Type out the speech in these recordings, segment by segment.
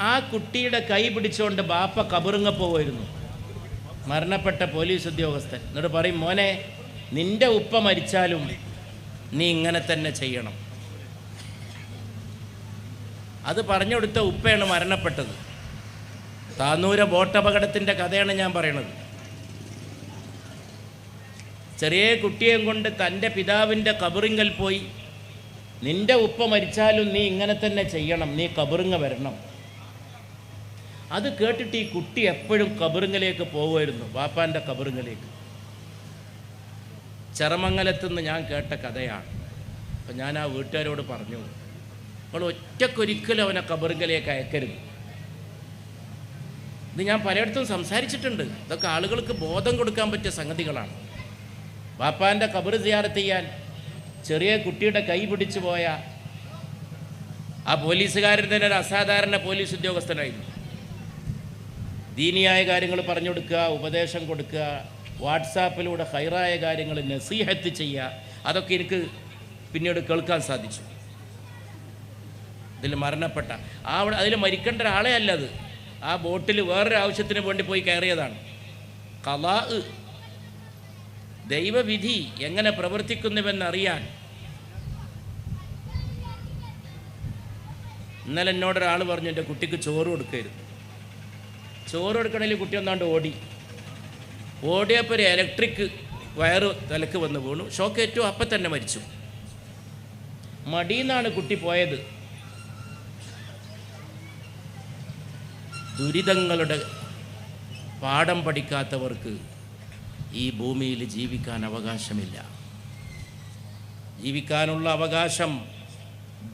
ആ കുട്ടിയുടെ കൈ പിടിച്ചുകൊണ്ട് ബാപ്പ കബറിങ്ങ പോവുമായിരുന്നു, മരണപ്പെട്ട പോലീസ് ഉദ്യോഗസ്ഥൻ. എന്നിട്ട് പറയും, മോനെ, നിൻ്റെ ഉപ്പ മരിച്ചാലും നീ ഇങ്ങനെ തന്നെ ചെയ്യണം. അത് പറഞ്ഞു കൊടുത്ത ഉപ്പയാണ് മരണപ്പെട്ടത്. താന്നൂര ബോട്ടപകടത്തിൻ്റെ കഥയാണ് ഞാൻ പറയണത്. ചെറിയ കുട്ടിയെയും കൊണ്ട് തൻ്റെ പിതാവിൻ്റെ കബറിങ്കൽ പോയി, നിൻ്റെ ഉപ്പ മരിച്ചാലും നീ ഇങ്ങനെ തന്നെ ചെയ്യണം, നീ കബറിങ്ങ വരണം. അത് കേട്ടിട്ട് ഈ കുട്ടി എപ്പോഴും കബറിങ്ങലേക്ക് പോകുമായിരുന്നു, വാപ്പാൻ്റെ കബറിങ്ങലേക്ക്. ചെറമംഗലത്തുനിന്ന് ഞാൻ കേട്ട കഥയാണ്. അപ്പം ഞാൻ ആ വീട്ടുകാരോട് പറഞ്ഞു, നമ്മൾ ഒറ്റക്കൊരിക്കലും അവനെ കബറിങ്ങലേക്ക് അയക്കരുത്. ഇത് ഞാൻ പലയിടത്തും സംസാരിച്ചിട്ടുണ്ട്. ഇതൊക്കെ ആളുകൾക്ക് ബോധം കൊടുക്കാൻ പറ്റിയ സംഗതികളാണ്. വാപ്പാൻ്റെ ഖബർ സിയാറത്ത് ചെയ്യാൻ ചെറിയ കുട്ടിയുടെ കൈ പിടിച്ചു പോയ ആ പോലീസുകാരൻ തന്നെ ഒരു അസാധാരണ പോലീസ് ഉദ്യോഗസ്ഥനായിരുന്നു. ദീനിയായ കാര്യങ്ങൾ പറഞ്ഞു കൊടുക്കുക, ഉപദേശം കൊടുക്കുക, വാട്സാപ്പിലൂടെ ഹൈറായ കാര്യങ്ങൾ നസീഹത്ത് ചെയ്യുക, അതൊക്കെ എനിക്ക് പിന്നീട് കേൾക്കാൻ സാധിച്ചു. ഇതിൽ മരണപ്പെട്ട അതിൽ മരിക്കേണ്ട ഒരാളെ അല്ല അത്. ആ ബോട്ടിൽ വേറൊരു ആവശ്യത്തിന് വേണ്ടി പോയി കയറിയതാണ്. ഖലാ, ദൈവവിധി എങ്ങനെ പ്രവർത്തിക്കുന്നുവെന്നറിയാൻ. ഇന്നലെ എന്നോടൊരാൾ പറഞ്ഞു, എൻ്റെ കുട്ടിക്ക് ചോറ് കൊടുക്കരുത്. ചോറ് കൊടുക്കണമെങ്കിൽ കുട്ടി ഒന്നാണ്ട് ഓടിയപ്പോൾ ഒരു ഇലക്ട്രിക് വയറ് തലക്ക് വന്ന് വീണു, ഷോക്കേറ്റു, അപ്പം തന്നെ മരിച്ചു. മടിയെന്നാണ് കുട്ടി പോയത്. ദുരിതങ്ങളുടെ പാഠം പഠിക്കാത്തവർക്ക് ഈ ഭൂമിയിൽ ജീവിക്കാൻ അവകാശമില്ല. ജീവിക്കാനുള്ള അവകാശം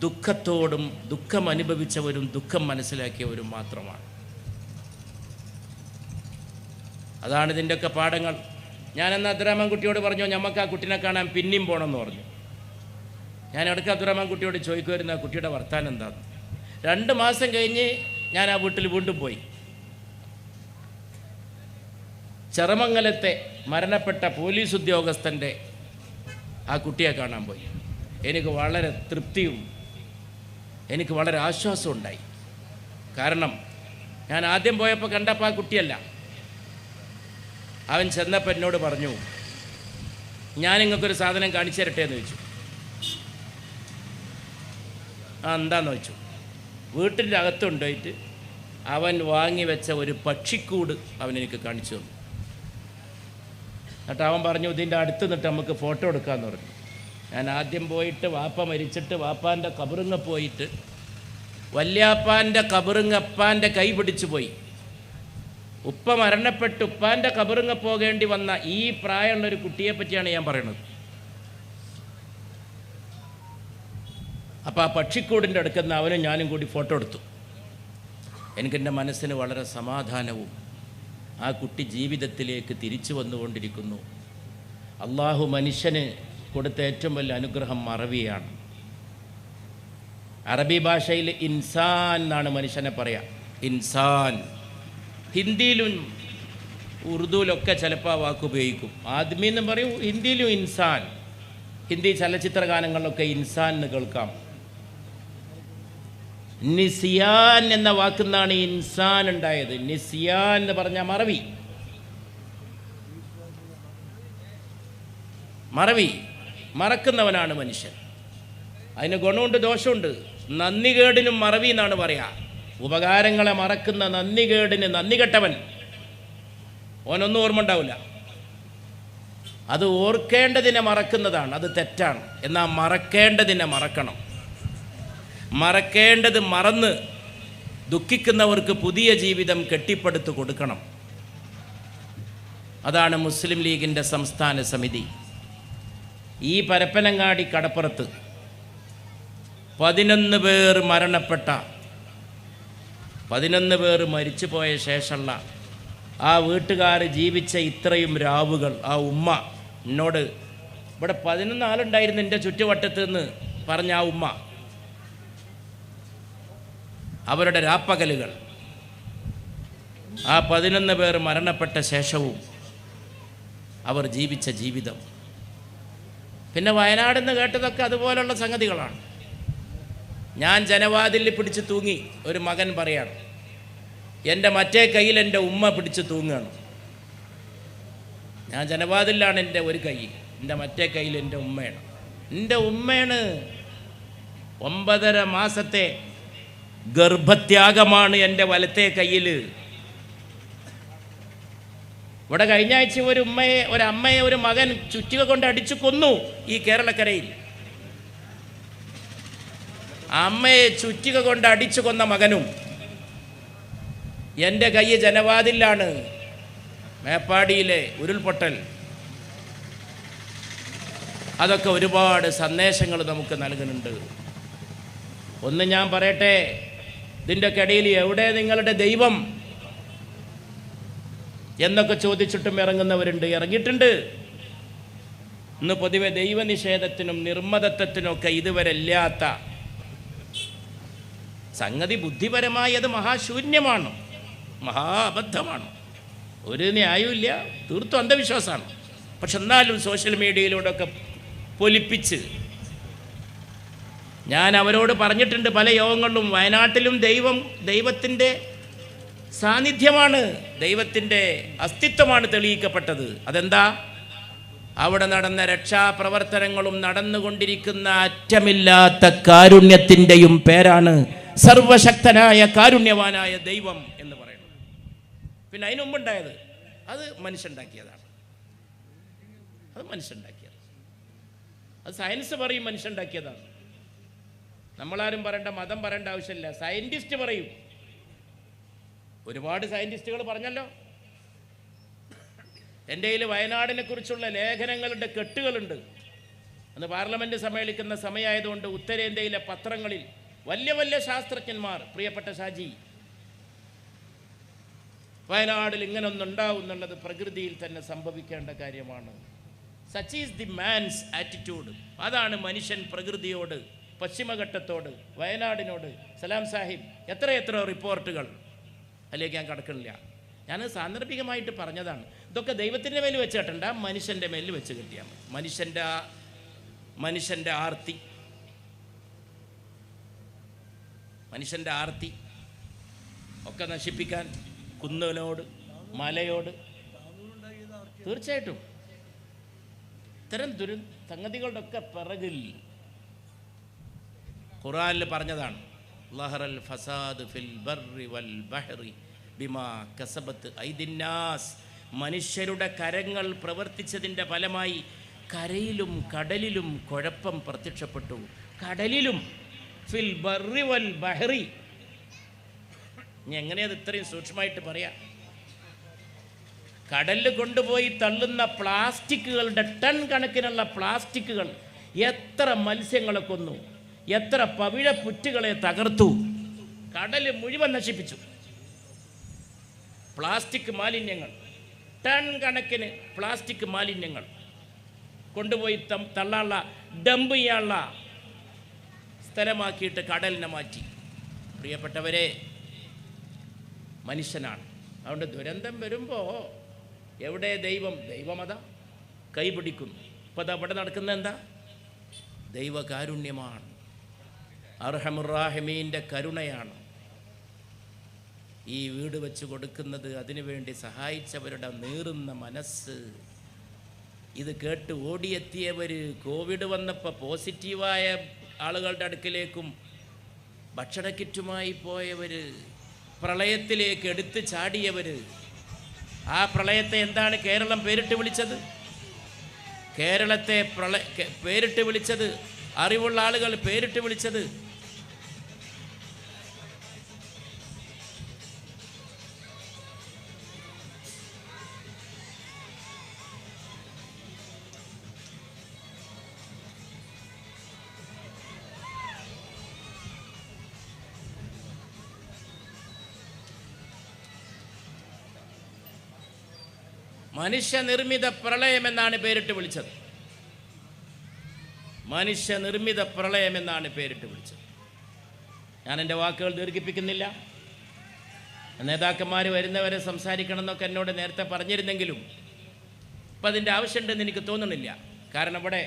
ദുഃഖത്തോടും ദുഃഖം അനുഭവിച്ചവരും ദുഃഖം മനസ്സിലാക്കിയവരും മാത്രമാണ്. അതാണ് ഇതിൻ്റെയൊക്കെ പാഠങ്ങൾ. ഞാനെന്ന് അബ്ദുറഹ്മാൻ കുട്ടിയോട് പറഞ്ഞു, നമുക്ക് ആ കുട്ടീനെ കാണാൻ പിന്നെയും പോകണമെന്ന് പറഞ്ഞു. ഞാൻ ഇടയ്ക്ക് അബ്ദുറഹ്മാൻ കുട്ടിയോട് ചോദിക്കുമായിരുന്നു, ആ കുട്ടിയുടെ വർത്താനം എന്താന്ന്. 2 മാസം കഴിഞ്ഞ് ഞാൻ ആ വീട്ടിൽ വീണ്ടും പോയി. ചെറമംഗലത്തെ മരണപ്പെട്ട പോലീസ് ഉദ്യോഗസ്ഥൻ്റെ ആ കുട്ടിയെ കാണാൻ പോയി. എനിക്ക് വളരെ തൃപ്തിയും എനിക്ക് വളരെ ആശ്വാസവും ഉണ്ടായി. കാരണം ഞാൻ ആദ്യം പോയപ്പോൾ കണ്ടപ്പോൾ ആ കുട്ടിയല്ല. അവൻ ചെന്നപ്പോൾ എന്നോട് പറഞ്ഞു, ഞാൻ നിങ്ങൾക്കൊരു സാധനം കാണിച്ചു തരട്ടെ എന്ന് ചോദിച്ചു. എന്താന്ന് ചോദിച്ചു. വീട്ടിൻ്റെ അകത്തുണ്ടായിട്ട് അവൻ വാങ്ങി വെച്ച ഒരു പക്ഷിക്കൂട് അവൻ എനിക്ക് കാണിച്ചു തന്നു. എന്നിട്ട് അവൻ പറഞ്ഞു, ഇതിൻ്റെ അടുത്ത് നിന്നിട്ട് നമുക്ക് ഫോട്ടോ എടുക്കാമെന്ന് പറഞ്ഞു. ഞാൻ ആദ്യം പോയിട്ട് വാപ്പ മരിച്ചിട്ട് വാപ്പാൻ്റെ കബറിങ്ങ പോയിട്ട് വല്യാപ്പാൻ്റെ കബറിങ്ങ അപ്പാൻ്റെ കൈ പിടിച്ചു പോയി. ഉപ്പ മരണപ്പെട്ട് ഉപ്പാൻ്റെ കബറിങ്ങ പോകേണ്ടി വന്ന ഈ പ്രായമുള്ളൊരു കുട്ടിയെ പറ്റിയാണ് ഞാൻ പറയുന്നത്. അപ്പോൾ ആ പക്ഷിക്കൂടിൻ്റെ അടുക്കുന്ന അവനും ഞാനും കൂടി ഫോട്ടോ എടുത്തു. എനിക്കെൻ്റെ മനസ്സിന് വളരെ സമാധാനവും, ആ കുട്ടി ജീവിതത്തിലേക്ക് തിരിച്ചു വന്നുകൊണ്ടിരിക്കുന്നു. അള്ളാഹു മനുഷ്യന് കൊടുത്ത ഏറ്റവും വലിയ അനുഗ്രഹം മറവിയാണ്. അറബി ഭാഷയിൽ ഇൻസാൻ എന്നാണ് മനുഷ്യനെ പറയാം, ഇൻസാൻ. ഹിന്ദിയിലും ഉറുദുവിലൊക്കെ ചിലപ്പോൾ ആ വാക്ക് ഉപയോഗിക്കും. ആദ്മി എന്ന് പറയും, ഹിന്ദിയിലും ഇൻസാൻ. ഹിന്ദി ചലച്ചിത്ര ഗാനങ്ങളിലൊക്കെ ഇൻസാൻ എന്ന് കേൾക്കാം. നിസിയാൻ എന്ന വാക്കുന്നാണ് ഇൻസാൻ ഉണ്ടായത്. നിസിയാൻ എന്ന് പറഞ്ഞാൽ മറവി. മറക്കുന്നവനാണ് മനുഷ്യൻ. അതിന് ഗുണമുണ്ട് ദോഷമുണ്ട്. നന്ദികേടിനും മറവി എന്നാണ് പറയാ. ഉപകാരങ്ങളെ മറക്കുന്ന നന്ദികേടിന് നന്ദി കെട്ടവൻ, ഓനൊന്നും ഓർമ്മ ഉണ്ടാവില്ല. അത് ഓർക്കേണ്ടതിനെ മറക്കുന്നതാണ്, അത് തെറ്റാണ്. എന്നാൽ മറക്കേണ്ടതിനെ മറക്കണം. മറക്കേണ്ടത് മറന്ന് ദുഃഖിക്കുന്നവർക്ക് പുതിയ ജീവിതം കെട്ടിപ്പടുത്തു കൊടുക്കണം. അതാണ് മുസ്ലിം ലീഗിൻ്റെ സംസ്ഥാന സമിതി. ഈ പരപ്പനങ്ങാടി കടപ്പുറത്ത് 11 പേർ മരണപ്പെട്ട 11 പേർ മരിച്ചു പോയ ശേഷമുള്ള ആ വീട്ടുകാർ ജീവിച്ച ഇത്രയും രാവുകൾ, ആ ഉമ്മ എന്നോട്, ഇവിടെ 11 ആളുണ്ടായിരുന്നു എൻ്റെ ചുറ്റുവട്ടത്ത് നിന്ന് പറഞ്ഞ ആ ഉമ്മ, അവരുടെ രാപ്പകലുകൾ, ആ 11 പേർ മരണപ്പെട്ട ശേഷവും അവർ ജീവിച്ച ജീവിതം. പിന്നെ വയനാട് നിന്ന് കേട്ടതൊക്കെ അതുപോലുള്ള സംഗതികളാണ്. ഞാൻ ജനവാതിലിൽ പിടിച്ച് തൂങ്ങി, ഒരു മകൻ പറയാണ്, എൻ്റെ മറ്റേ കയ്യിൽ എൻ്റെ ഉമ്മ പിടിച്ച് തൂങ്ങുകയാണ്. ഞാൻ ജനവാതിലാണ് എൻ്റെ ഒരു കൈ, എൻ്റെ മറ്റേ കയ്യിൽ എൻ്റെ ഉമ്മയാണ്. എൻ്റെ ഉമ്മയാണ്. 9.5 മാസത്തെ ഗർഭത്യാഗമാണ് എൻ്റെ വലത്തെ കയ്യിൽ. ഇവിടെ കഴിഞ്ഞ ആഴ്ച ഒരമ്മയെ ഒരു മകൻ ചുറ്റിക കൊണ്ട് അടിച്ചു കൊന്നു ഈ കേരളക്കരയിൽ. അമ്മയെ ചുറ്റിക കൊണ്ട് അടിച്ചു കൊന്ന മകനും എൻ്റെ കൈ ജനവാതിലാണ്. മേപ്പാടിയിലെ ഉരുൾപൊട്ടൽ, അതൊക്കെ ഒരുപാട് സന്ദേശങ്ങൾ നമുക്ക് നൽകുന്നുണ്ട്. ഒന്ന് ഞാൻ പറയട്ടെ, ഇതിൻ്റെയൊക്കെ ഇടയിൽ എവിടെ നിങ്ങളുടെ ദൈവം എന്നൊക്കെ ചോദിച്ചിട്ടും ഇറങ്ങുന്നവരുണ്ട്, ഇറങ്ങിയിട്ടുണ്ട്. ഇന്ന് പൊതുവെ ദൈവനിഷേധത്തിനും നിർമ്മതത്വത്തിനൊക്കെ ഇതുവരെ ഇല്ലാത്ത സംഗതി. ബുദ്ധിപരമായി അത് മഹാശൂന്യമാണ്, മഹാ അബദ്ധമാണ്, ഒരു ന്യായമില്ല, തീർത്തും അന്ധവിശ്വാസമാണ്. പക്ഷെ എന്നാലും സോഷ്യൽ മീഡിയയിലൂടെ ഒക്കെ പൊലിപ്പിച്ച് ഞാൻ അവരോട് പറഞ്ഞിട്ടുണ്ട് പല യോഗങ്ങളിലും. വയനാട്ടിലും ദൈവത്തിൻ്റെ സാന്നിധ്യമാണ്, ദൈവത്തിൻ്റെ അസ്തിത്വമാണ് തെളിയിക്കപ്പെട്ടത്. അതെന്താ? അവിടെ നടന്ന രക്ഷാപ്രവർത്തനങ്ങളും നടന്നുകൊണ്ടിരിക്കുന്ന അറ്റമില്ലാത്ത കാരുണ്യത്തിൻ്റെയും പേരാണ് സർവശക്തനായ കാരുണ്യവാനായ ദൈവം എന്ന് പറയുന്നത്. പിന്നെ അതിന് മുമ്പുണ്ടായത് അത് മനുഷ്യണ്ടാക്കിയതാണ്. അത് മനുഷ്യണ്ടാക്കിയത്, അത് സയൻസ് പറയും മനുഷ്യണ്ടാക്കിയതാണ്. നമ്മളാരും പറയേണ്ട, മതം പറയേണ്ട ആവശ്യമില്ല, സയൻറ്റിസ്റ്റ് പറയും. ഒരുപാട് സയൻറ്റിസ്റ്റുകൾ പറഞ്ഞല്ലോ. എൻ്റെ കയ്യിൽ വയനാടിനെ കുറിച്ചുള്ള ലേഖനങ്ങളുടെ കെട്ടുകളുണ്ട്. അന്ന് പാർലമെൻറ്റ് സമ്മേളിക്കുന്ന സമയമായതുകൊണ്ട് ഉത്തരേന്ത്യയിലെ പത്രങ്ങളിൽ വലിയ വലിയ ശാസ്ത്രജ്ഞന്മാർ, പ്രിയപ്പെട്ട ഷാജി, വയനാടിൽ ഇങ്ങനൊന്നുണ്ടാവും എന്നുള്ളത് പ്രകൃതിയിൽ തന്നെ സംഭവിക്കേണ്ട കാര്യമാണ്. Such is the man's attitude. അതാണ് മനുഷ്യൻ പ്രകൃതിയോട്, പശ്ചിമഘട്ടത്തോട്, വയനാടിനോട്. സലാം സാഹിബ് എത്രയെത്ര റിപ്പോർട്ടുകൾ, അതിലേക്ക് ഞാൻ കടക്കണില്ല. ഞാൻ സാന്ദർഭികമായിട്ട് പറഞ്ഞതാണ്. ഇതൊക്കെ ദൈവത്തിൻ്റെ മേൽ വെച്ച് കെട്ടണ്ട, മനുഷ്യൻ്റെ മേൽ വെച്ച് കെട്ടിയാൽ മതി. മനുഷ്യൻ്റെ ആർത്തി ഒക്കെ നശിപ്പിക്കാൻ കുന്നിനോട്, മലയോട്, തീർച്ചയായിട്ടും ഇത്തരം സംഗതികളുടെ ഒക്കെ പിറകിൽ ഖുർആനിൽ പറഞ്ഞതാണ്. ലഹറൽ ഫസാദ് ഫിൽ ബർറി വൽ ബഹ്റി ബിമാ കസബത്ത് ഐദിന്നാസ്. മനുഷ്യരുടെ കരങ്ങൾ പ്രവർത്തിച്ചതിൻ്റെ ഫലമായി കരയിലും കടലിലും കുഴപ്പം പ്രത്യക്ഷപ്പെട്ടു. കടലിലും, ഫിൽ ബർറി വൽ ബഹ്റി. ഇനി എങ്ങനെയത് ഇത്രയും സൂക്ഷ്മമായിട്ട് പറയാം? കടലിൽ കൊണ്ടുപോയി തള്ളുന്ന പ്ലാസ്റ്റിക്കുകളുടെ ടൺ കണക്കിനുള്ള പ്ലാസ്റ്റിക്കുകൾ എത്ര മത്സ്യങ്ങളെ കൊന്നു, എത്ര പവിഴപ്പുറ്റുകളെ തകർത്തു, കടൽ മുഴുവൻ നശിപ്പിച്ചു. പ്ലാസ്റ്റിക് മാലിന്യങ്ങൾ, ടൺ കണക്കിന് പ്ലാസ്റ്റിക് മാലിന്യങ്ങൾ കൊണ്ടുപോയി തള്ളാനുള്ള, ഡംപ് ചെയ്യാനുള്ള സ്ഥലമാക്കിയിട്ട് കടലിനെ മാറ്റി. പ്രിയപ്പെട്ടവരെ, മനുഷ്യനാണ്. അതുകൊണ്ട് ദുരന്തം വരുമ്പോൾ എവിടെ ദൈവമത കൈപിടിക്കുന്നു. ഇപ്പോൾ അത് അവിടെ നടക്കുന്നത് എന്താ? ദൈവകാരുണ്യമാണ്, അർഹമുറാഹിമീൻ്റെ കരുണയാണ്. ഈ വീട് വെച്ച് കൊടുക്കുന്നത്, അതിനുവേണ്ടി സഹായിച്ചവരുടെ നീറുന്ന മനസ്സ്. ഇത് കേട്ട് ഓടിയെത്തിയവർ, കോവിഡ് വന്നപ്പോൾ പോസിറ്റീവായ ആളുകളുടെ അടുക്കിലേക്കും ഭക്ഷണ കിറ്റുമായി പോയവർ, പ്രളയത്തിലേക്ക് എടുത്ത് ചാടിയവർ. ആ പ്രളയത്തെ എന്താണ് കേരളം പേരിട്ട് വിളിച്ചത്? കേരളത്തെ പേരിട്ട് വിളിച്ചത്, അറിവുള്ള ആളുകൾ പേരിട്ട് വിളിച്ചത് മനുഷ്യനിർമ്മിത പ്രളയം എന്നാണ് പേരിട്ട് വിളിച്ചത്. മനുഷ്യനിർമ്മിത പ്രളയം എന്നാണ് പേരിട്ട് വിളിച്ചത്. ഞാൻ എൻ്റെ വാക്കുകൾ ദീർഘിപ്പിക്കുന്നില്ല. നേതാക്കന്മാർ വരുന്നവരെ സംസാരിക്കണം എന്നൊക്കെ എന്നോട് നേരത്തെ പറഞ്ഞിരുന്നെങ്കിലും ഇപ്പം അതിൻ്റെ ആവശ്യമുണ്ടെന്ന് എനിക്ക് തോന്നുന്നില്ല. കാരണം ഇവിടെ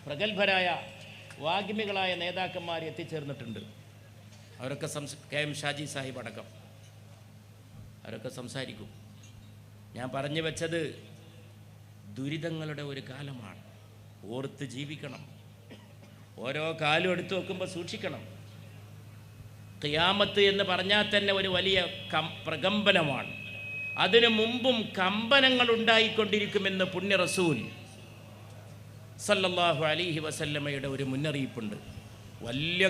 പ്രഗത്ഭരായ വാഗ്മികളായ നേതാക്കന്മാർ എത്തിച്ചേർന്നിട്ടുണ്ട്. അവരൊക്കെ കെ എം ഷാജി സാഹിബ് അടക്കം. അവരൊക്കെ സംസാരിക്കും. ഞാൻ പറഞ്ഞു വെച്ചത് ദുരിതങ്ങളുടെ ഒരു കാലമാണ്. ഓർത്ത് ജീവിക്കണം. ഓരോ കാലം എടുത്തു വെക്കുമ്പോൾ സൂക്ഷിക്കണം. ഖിയാമത്ത് എന്ന് പറഞ്ഞാൽ തന്നെ ഒരു വലിയ പ്രകമ്പനമാണ്. അതിനു മുമ്പും കമ്പനങ്ങൾ ഉണ്ടായിക്കൊണ്ടിരിക്കുമെന്ന് പുണ്യ റസൂൽ സല്ലല്ലാഹു അലൈഹി വസല്ലമയുടെ ഒരു മുന്നറിയിപ്പുണ്ട്. വലിയ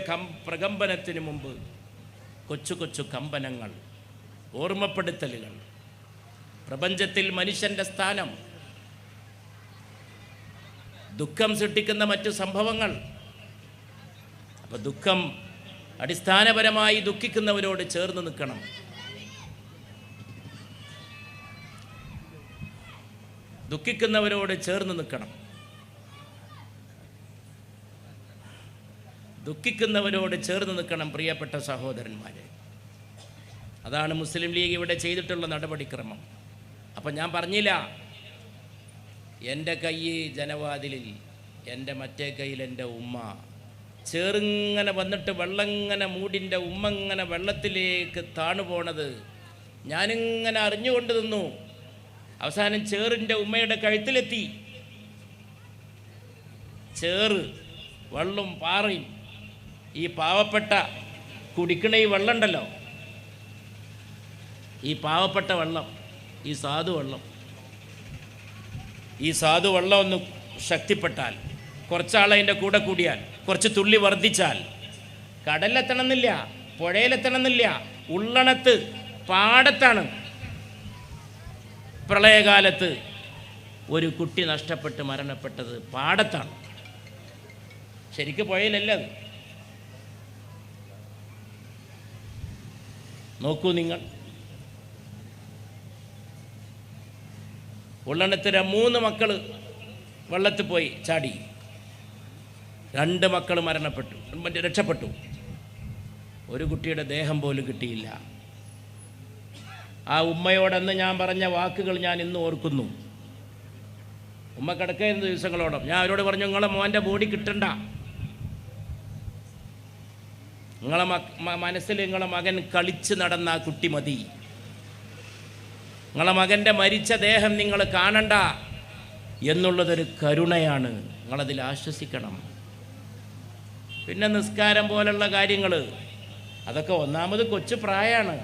പ്രകമ്പനത്തിന് മുമ്പ് കൊച്ചു കൊച്ചു കമ്പനങ്ങൾ, ഓർമ്മപ്പെടുത്തലുകൾ, പ്രപഞ്ചത്തിൽ മനുഷ്യൻ്റെ സ്ഥാനം, ദുഃഖം സൃഷ്ടിക്കുന്ന മറ്റു സംഭവങ്ങൾ. അപ്പം ദുഃഖം അടിസ്ഥാനപരമായി ദുഃഖിക്കുന്നവരോട് ചേർന്ന് നിൽക്കണം. ദുഃഖിക്കുന്നവരോട് ചേർന്ന് നിൽക്കണം. ദുഃഖിക്കുന്നവരോട് ചേർന്ന് നിൽക്കണം പ്രിയപ്പെട്ട സഹോദരന്മാരെ. അതാണ് മുസ്ലിം ലീഗ് ഇവിടെ ചെയ്തിട്ടുള്ള നടപടിക്രമം. അപ്പം ഞാൻ പറഞ്ഞില്ല, എൻ്റെ കൈ ജനവാതിലിൽ, എൻ്റെ മറ്റേ കയ്യിൽ എൻ്റെ ഉമ്മ. ചേറിങ്ങനെ വന്നിട്ട് വെള്ളങ്ങനെ മൂടിൻ്റെ ഉമ്മങ്ങനെ വെള്ളത്തിലേക്ക് താണു പോണത് ഞാനിങ്ങനെ അറിഞ്ഞുകൊണ്ട് നിന്നു. അവസാനം ചേറിൻ്റെ ഉമ്മയുടെ കഴുത്തിലെത്തി. ചേറ്, വെള്ളം, പാറയും, ഈ പാവപ്പെട്ട കുടിക്കണ ഈ വെള്ളം ഉണ്ടല്ലോ, ഈ പാവപ്പെട്ട വെള്ളം, ഈ സാധുവെള്ളം, ഈ സാധുവെള്ളം ഒന്ന് ശക്തിപ്പെട്ടാൽ, കുറച്ചാളതിൻ്റെ കൂടെ കൂടിയാൽ, കുറച്ച് തുള്ളി വർദ്ധിച്ചാൽ കടലിലെത്തണമെന്നില്ല, പുഴയിലെത്തണമെന്നില്ല, ഉള്ളണത്ത് പാടത്താണ്. പ്രളയകാലത്ത് ഒരു കുട്ടി നഷ്ടപ്പെട്ട് മരണപ്പെട്ടത് പാടത്താണ്, ശരിക്കും പുഴയിലല്ല അത്. നോക്കൂ നിങ്ങൾ, ഉള്ളണത്തിൽ 3 മക്കൾ വെള്ളത്തിൽ പോയി ചാടി, 2 മക്കൾ രക്ഷപ്പെട്ടു. ഒരു കുട്ടിയുടെ ദേഹം പോലും കിട്ടിയില്ല. ആ ഉമ്മയോടന്ന് ഞാൻ പറഞ്ഞ വാക്കുകൾ ഞാൻ ഇന്ന് ഓർക്കുന്നു. ഉമ്മ കിടക്കുന്ന ദിവസങ്ങളോളം ഞാൻ അവരോട് പറഞ്ഞു, നിങ്ങളെ മോൻ്റെ ബോഡി കിട്ടണ്ട, നിങ്ങളെ മനസ്സിൽ നിങ്ങളെ മകൻ കളിച്ച് നടന്ന ആ കുട്ടി മതി, നിങ്ങളെ മകൻ്റെ മരിച്ച ദേഹം നിങ്ങൾ കാണണ്ട എന്നുള്ളതൊരു കരുണയാണ്. നിങ്ങളതിൽ ആശ്വസിക്കണം. പിന്നെ നിസ്കാരം പോലുള്ള കാര്യങ്ങൾ, അതൊക്കെ ഒന്നാമത് കൊച്ചു പ്രായമാണ്.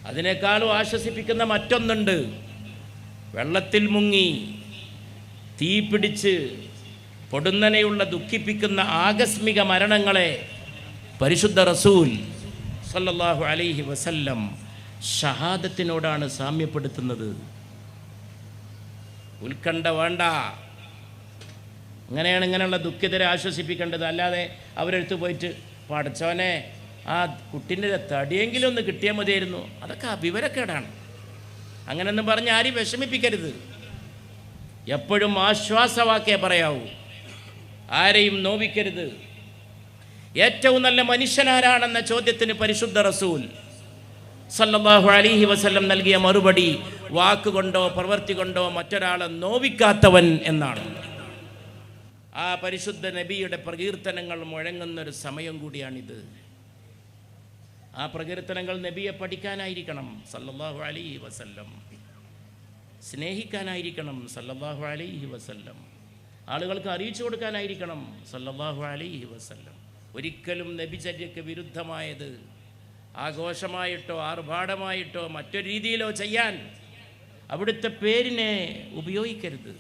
അതിനേക്കാളും ആശ്വസിപ്പിക്കുന്ന മറ്റൊന്നുണ്ട്. വെള്ളത്തിൽ മുങ്ങി തീ പിടിച്ച് പൊടുന്നനെയുള്ള ദുഃഖിപ്പിക്കുന്ന ആകസ്മിക മരണങ്ങളെ പരിശുദ്ധ റസൂൽ സല്ലല്ലാഹു അലൈഹി വസല്ലം ഷഹാദത്തിനോടാണ് സാമ്യപ്പെടുത്തുന്നത്. ഉത്കണ്ഠ വേണ്ട. അങ്ങനെയാണ് ഇങ്ങനെയുള്ള ദുഃഖിതരെ ആശ്വസിപ്പിക്കേണ്ടത്. അല്ലാതെ അവരെടുത്ത് പോയിട്ട് പടച്ചോനെ ആ കുട്ടീൻ്റെ തടിയെങ്കിലും ഒന്ന് കിട്ടിയാൽ മതിയായിരുന്നു, അതൊക്കെ വിവരക്കേടാണ്. അങ്ങനെയൊന്നും പറഞ്ഞ് ആരും വിഷമിപ്പിക്കരുത്. എപ്പോഴും ആശ്വാസവാക്കേ പറയാവൂ, ആരെയും നോവിക്കരുത്. ഏറ്റവും നല്ല മനുഷ്യനാരാണെന്ന ചോദ്യത്തിന് പരിശുദ്ധ റസൂൽ സല്ലല്ലാഹു അലൈഹി വസല്ലം നൽകിയ മറുപടി വാക്കുകൊണ്ടോ പ്രവൃത്തി കൊണ്ടോ മറ്റൊരാളെ നോവിക്കാത്തവൻ എന്നാണ്. ആ പരിശുദ്ധ നബിയുടെ പ്രകീർത്തനങ്ങൾ മുഴങ്ങുന്നൊരു സമയം കൂടിയാണിത്. ആ പ്രകീർത്തനങ്ങൾ നബിയെ പഠിക്കാനായിരിക്കണം സല്ലല്ലാഹു അലൈഹി വസല്ലം, സ്നേഹിക്കാനായിരിക്കണം സല്ലല്ലാഹു അലൈഹി വസല്ലം, ആളുകൾക്ക് അറിയിച്ചു കൊടുക്കാനായിരിക്കണം സല്ലല്ലാഹു അലൈഹി വസല്ലം. ഒരിക്കലും നബിചര്യക്ക് വിരുദ്ധമായത് ആഘോഷമായിട്ടോ ആർഭാടമായിട്ടോ മറ്റൊരു രീതിയിലോ ചെയ്യാൻ അവിടുത്തെ പേരിനെ ഉപയോഗിക്കരുത്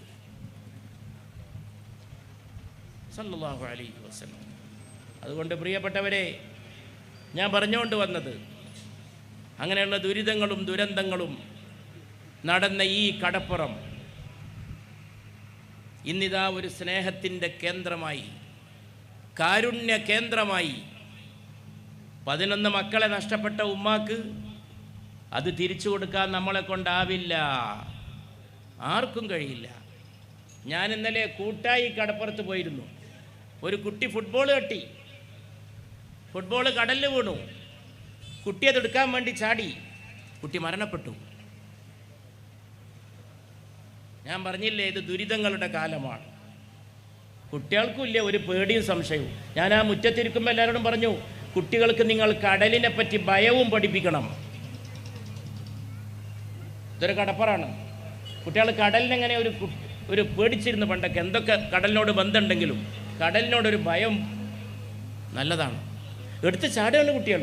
സല്ലല്ലാഹു അലൈഹി വസല്ലം. അതുകൊണ്ട് പ്രിയപ്പെട്ടവരെ, ഞാൻ പറഞ്ഞുകൊണ്ട് വന്നത്, അങ്ങനെയുള്ള ദുരിതങ്ങളും ദുരന്തങ്ങളും നടന്ന ഈ കടപ്പുറം ഇന്നിതാ ഒരു സ്നേഹത്തിൻ്റെ കേന്ദ്രമായി, കാരുണ്യ കേന്ദ്രമായി. 11 മക്കളെ നഷ്ടപ്പെട്ട ഉമ്മാക്ക് അത് തിരിച്ചു കൊടുക്കാൻ നമ്മളെ കൊണ്ടാവില്ല, ആർക്കും കഴിയില്ല. ഞാൻ ഇന്നലെ കൂട്ടായി കടപ്പുറത്ത് പോയിരുന്നു. ഒരു കുട്ടി ഫുട്ബോൾ തട്ടി, ഫുട്ബോൾ കടലിൽ വീണു. കുട്ടി അതെടുക്കാൻ വേണ്ടി ചാടി, കുട്ടി മരണപ്പെട്ടു. ഞാൻ പറഞ്ഞില്ലേ, ഇത് ദുരിതങ്ങളുടെ കാലമാണ്. കുട്ടികൾക്കും ഇല്ല ഒരു പേടിയും സംശയവും. ഞാൻ ആ മുറ്റത്തിരിക്കുമ്പോൾ എല്ലാവരോടും പറഞ്ഞു, കുട്ടികൾക്ക് നിങ്ങൾ കടലിനെ പറ്റി ഭയവും പഠിപ്പിക്കണം. ഇതൊരു കടപ്പറാണ്. കുട്ടികൾ കടലിനെങ്ങനെ ഒരു പേടിച്ചിരുന്നു പണ്ടൊക്കെ. എന്തൊക്കെ കടലിനോട് ബന്ധമുണ്ടെങ്കിലും കടലിനോടൊരു ഭയം നല്ലതാണ്. എടുത്ത് ചാടുകയാണ് കുട്ടികൾ.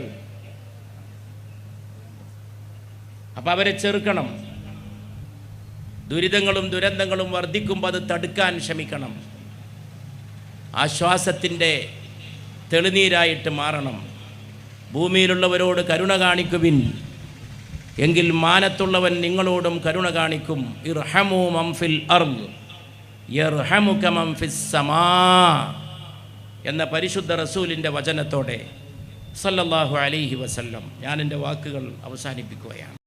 അപ്പം അവരെ ചെറുക്കണം. ദുരിതങ്ങളും ദുരന്തങ്ങളും വർദ്ധിക്കുമ്പോൾ അത് തടുക്കാൻ ശ്രമിക്കണം. ആശ്വാസത്തിൻ്റെ തെളിനീരായിട്ട് മാറണം. ഭൂമിയിലുള്ളവരോട് കരുണ കാണിക്കുവിൻ, എങ്കിൽ മാനത്തുള്ളവൻ നിങ്ങളോടും കരുണ കാണിക്കും. ഇർഹമു മൻ ഫിൽ അർദ് യർഹമുക മൻ ഫിസ് സമാ എന്ന പരിശുദ്ധ റസൂലിൻ്റെ വചനത്തോടെ സല്ലല്ലാഹു അലൈഹി വസല്ലം ഞാൻ എൻ്റെ വാക്കുകൾ അവസാനിപ്പിക്കുകയാണ്.